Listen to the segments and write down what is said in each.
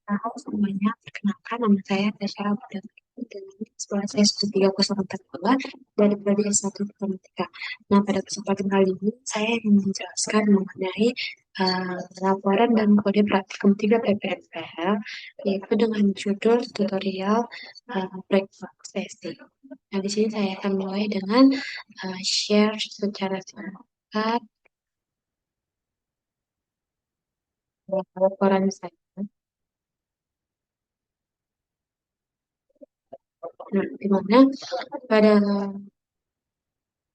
Halo semuanya, perkenalkan nama saya Tasya Abdul dan sekolah saya sudah 3042 dari prodi S1 Informatika. Nah, pada kesempatan kali ini saya ingin menjelaskan mengenai laporan dan kode praktikum 3 PPNPL, yaitu dengan judul tutorial breakbox testing. Nah, di sini saya akan mulai dengan share secara singkat laporan saya. Nah, di mana pada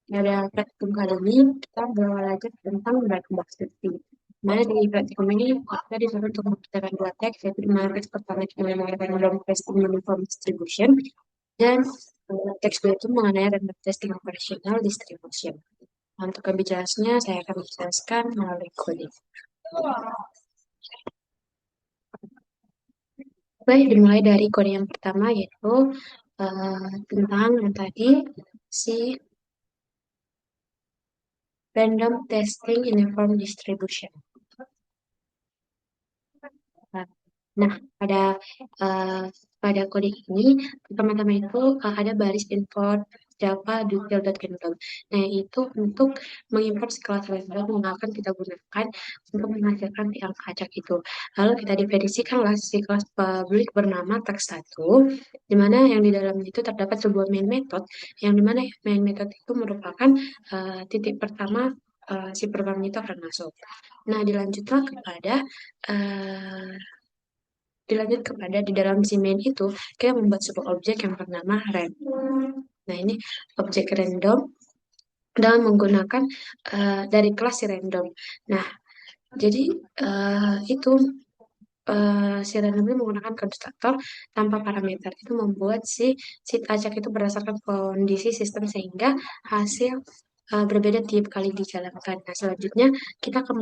Pada praktikum kali ini kita belajar tentang black box testing. Mana di praktikum ini kita disuruh untuk mengerjakan dua teks, yaitu di mana teks pertama itu mengenai random testing uniform distribution dan teks kedua itu mengenai random testing operational distribution. Nah, untuk lebih jelasnya saya akan menjelaskan melalui kode. Baik, dimulai dari kode yang pertama yaitu tentang yang tadi si random testing uniform distribution. Nah, pada uh, pada kode ini pertama-tama itu ada baris import Java detail.random. Nah, itu untuk mengimport kelas random yang akan kita gunakan untuk menghasilkan angka acak itu. Lalu kita definisikanlah si kelas publik bernama text1, di mana yang di dalamnya itu terdapat sebuah main method, yang di mana main method itu merupakan titik pertama si program itu akan masuk. Nah, uh, dilanjut kepada di dalam si main itu kita membuat sebuah objek yang bernama random. Nah, ini objek random dengan menggunakan dari kelas si random. Nah, jadi itu si random ini menggunakan konstruktor tanpa parameter. Itu membuat si acak itu berdasarkan kondisi sistem sehingga hasil berbeda tiap kali dijalankan. Nah, selanjutnya kita akan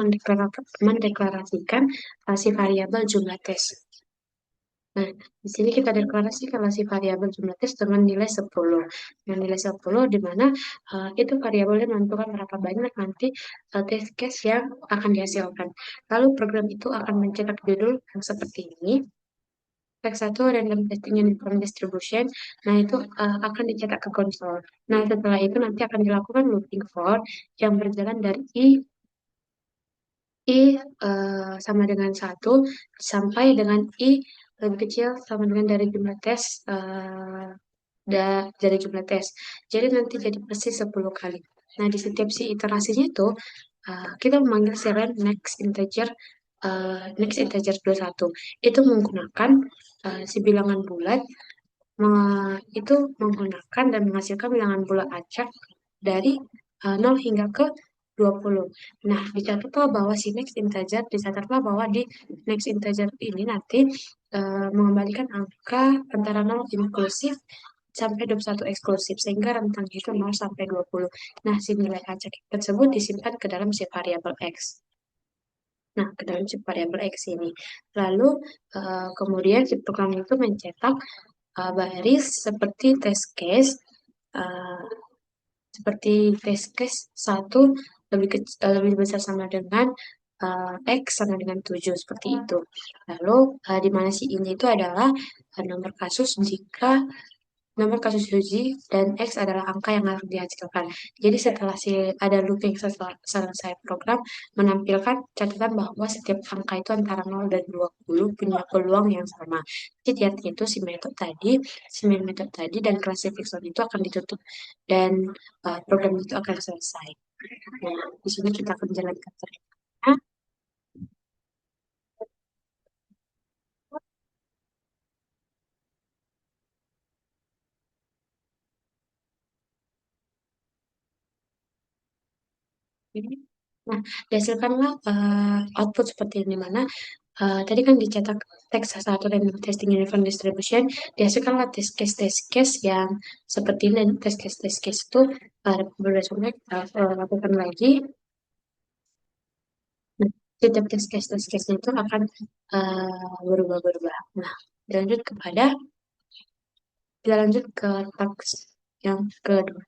mendeklarasikan si variabel jumlah tes. Nah, di sini kita deklarasikan si variabel jumlah tes dengan nilai 10. Yang nilai 10 di mana itu variabelnya menentukan berapa banyak nanti test case yang akan dihasilkan. Lalu program itu akan mencetak judul yang seperti ini. Teks 1 random testing uniform distribution. Nah, itu akan dicetak ke konsol. Nah, setelah itu nanti akan dilakukan looping for yang berjalan dari I sama dengan 1 sampai dengan I lebih kecil sama dengan dari jumlah tes dari jumlah tes. Jadi nanti jadi persis 10 kali. Nah, di setiap si iterasinya itu kita memanggil si next integer 21. Itu menggunakan si bilangan bulat itu menggunakan dan menghasilkan bilangan bulat acak dari 0 hingga ke 20. Nah, dicatatlah bahwa di next integer ini nanti mengembalikan angka antara 0 inklusif sampai 21 eksklusif, sehingga rentangnya itu 0 sampai 20. Nah, si nilai acak tersebut disimpan ke dalam si variabel X. Nah, ke dalam si variabel X ini. Lalu, kemudian si program itu mencetak baris uh, seperti test case 1 lebih besar sama dengan X sama dengan 7 seperti itu. Lalu di mana si ini itu adalah nomor kasus jika nomor kasus uji dan X adalah angka yang harus dihasilkan. Jadi setelah ada looping setelah selesai program menampilkan catatan bahwa setiap angka itu antara 0 dan 20 punya peluang yang sama. Jadi artinya itu si main method tadi dan classification itu akan ditutup dan program itu akan selesai. Nah, di sini kita akan jalankan ceritanya. Nah, dihasilkanlah output seperti ini, mana tadi kan dicetak teks satu dan testing uniform distribution, dihasilkanlah test case yang seperti ini, dan test case itu berdasarkan kita lakukan lagi. Nah, setiap test case itu akan berubah-berubah. Nah, dilanjut kepada kita lanjut ke teks yang kedua.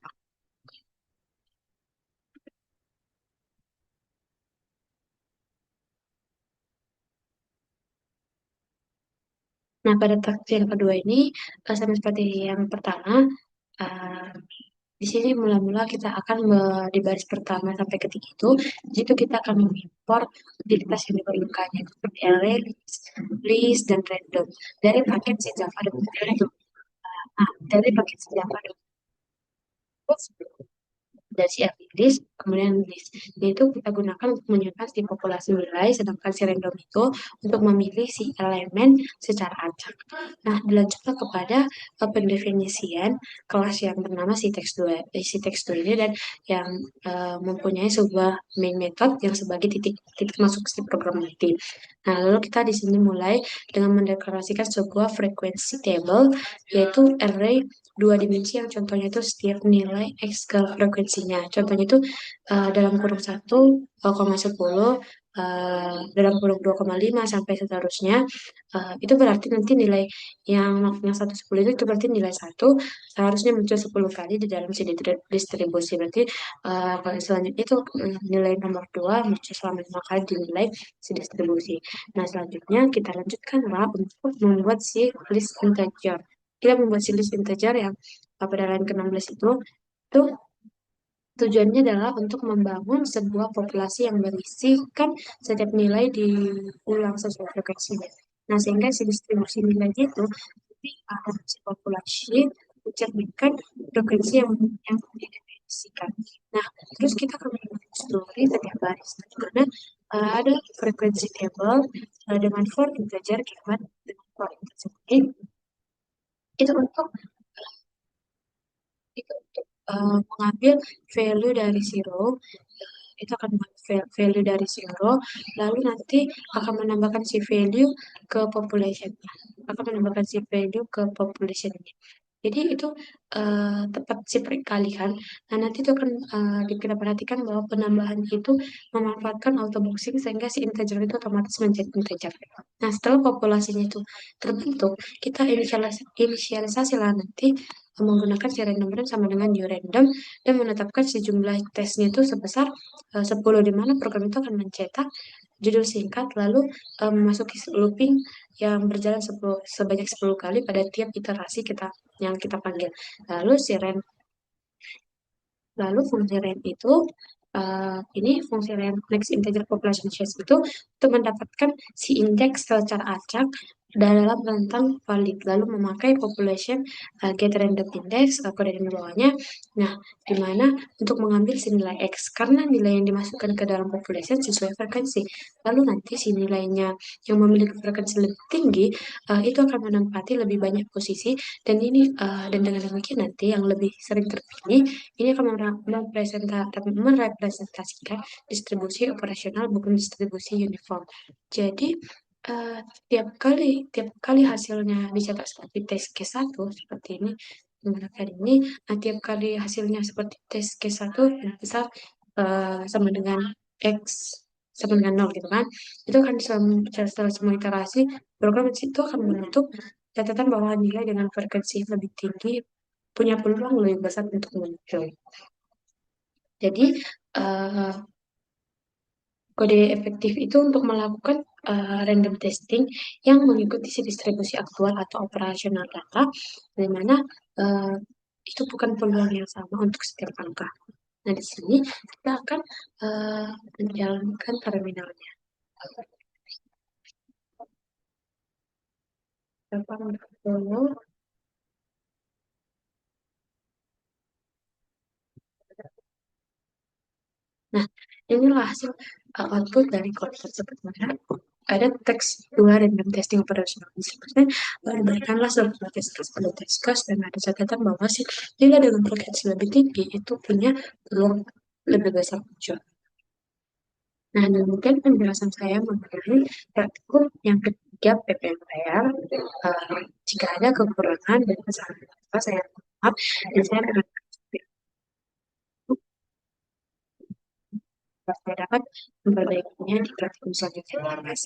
Nah, pada task yang kedua ini, sama seperti yang pertama, eh, di sini mula-mula kita akan di baris pertama sampai ketiga itu, di situ kita akan mengimpor utilitas yang diperlukannya seperti array, list, dan random dari paket si Java dan dari paket si Java dari si list, kemudian list. Yaitu kita gunakan untuk menyimpan si populasi nilai, sedangkan si random itu untuk memilih si elemen secara acak. Nah, dilanjutkan kepada pendefinisian kelas yang bernama si text2, si text2 ini dan yang mempunyai sebuah main method yang sebagai titik masuk si program nanti. Nah, lalu kita di sini mulai dengan mendeklarasikan sebuah frequency table, yaitu array dua dimensi yang contohnya itu setiap nilai X ke frekuensinya. Contohnya itu dalam kurung 1,10, dalam kurung 2,5 sampai seterusnya. Itu berarti nanti nilai yang 110 itu berarti nilai 1 seharusnya muncul 10 kali di dalam si distribusi. Berarti kalau selanjutnya itu nilai nomor 2 muncul selama 5 kali di nilai si distribusi. Nah, selanjutnya kita lanjutkanlah untuk membuat si list integer. Kita membuat si list integer yang pada line ke-16 itu tujuannya adalah untuk membangun sebuah populasi yang berisikan setiap nilai diulang sesuai frekuensinya. Nah, sehingga si distribusi nilainya itu nanti akan si populasi mencerminkan frekuensi yang didefinisikan. Nah, terus kita akan menelusuri setiap baris. Karena ada frekuensi table dengan for integer, keywords dengan for integer. Itu untuk mengambil value dari zero, itu akan value dari zero, lalu nanti akan menambahkan si value ke population, akan menambahkan si value ke population ini. Jadi itu tepat si perkalian. Nah, nanti itu akan kita perhatikan bahwa penambahan itu memanfaatkan autoboxing sehingga si integer itu otomatis menjadi integer. Nah, setelah populasinya itu terbentuk, kita inisialisasi lah nanti menggunakan si random run sama dengan new random dan menetapkan sejumlah tesnya itu sebesar 10, di mana program itu akan mencetak judul singkat lalu memasuki looping yang berjalan sebanyak 10 kali pada tiap iterasi yang kita panggil. Lalu si rand Lalu fungsi rand itu ini fungsi rand next integer population size itu untuk mendapatkan si indeks secara acak dalam rentang valid, lalu memakai population get random index kode di bawahnya. Nah, di mana untuk mengambil si nilai X karena nilai yang dimasukkan ke dalam population sesuai frekuensi. Lalu nanti si nilainya yang memiliki frekuensi lebih tinggi itu akan menempati lebih banyak posisi dan ini dan dengan demikian nanti yang lebih sering terpilih ini akan merepresentasikan distribusi operasional bukan distribusi uniform. Jadi tiap kali hasilnya dicetak seperti tes Q1 seperti ini menggunakan ini, tiap kali hasilnya seperti tes Q1 yang besar sama dengan X sama dengan 0 gitu kan. Itu akan setelah semua iterasi program itu akan membentuk catatan bahwa nilai dengan frekuensi yang lebih tinggi punya peluang lebih besar untuk muncul. Jadi, eh, kode efektif itu untuk melakukan random testing yang mengikuti si distribusi aktual atau operasional data, di mana eh, itu bukan peluang yang sama untuk setiap angka. Nah, di sini kita akan menjalankan terminalnya. Gampang dulu. Nah, inilah hasil output dari kode tersebut. Maka ada teks dua random testing operational instruction, lalu diberikanlah sebuah test case pada test case dan ada catatan bahwa si nilai dengan frekuensi lebih tinggi itu punya peluang lebih besar muncul. Nah, demikian penjelasan saya mengenai praktikum yang ketiga PPMPR. Jika ada kekurangan dan kesalahan apa, saya maaf dan saya akan dapat memperbaikinya di praktikum selanjutnya. Terima kasih.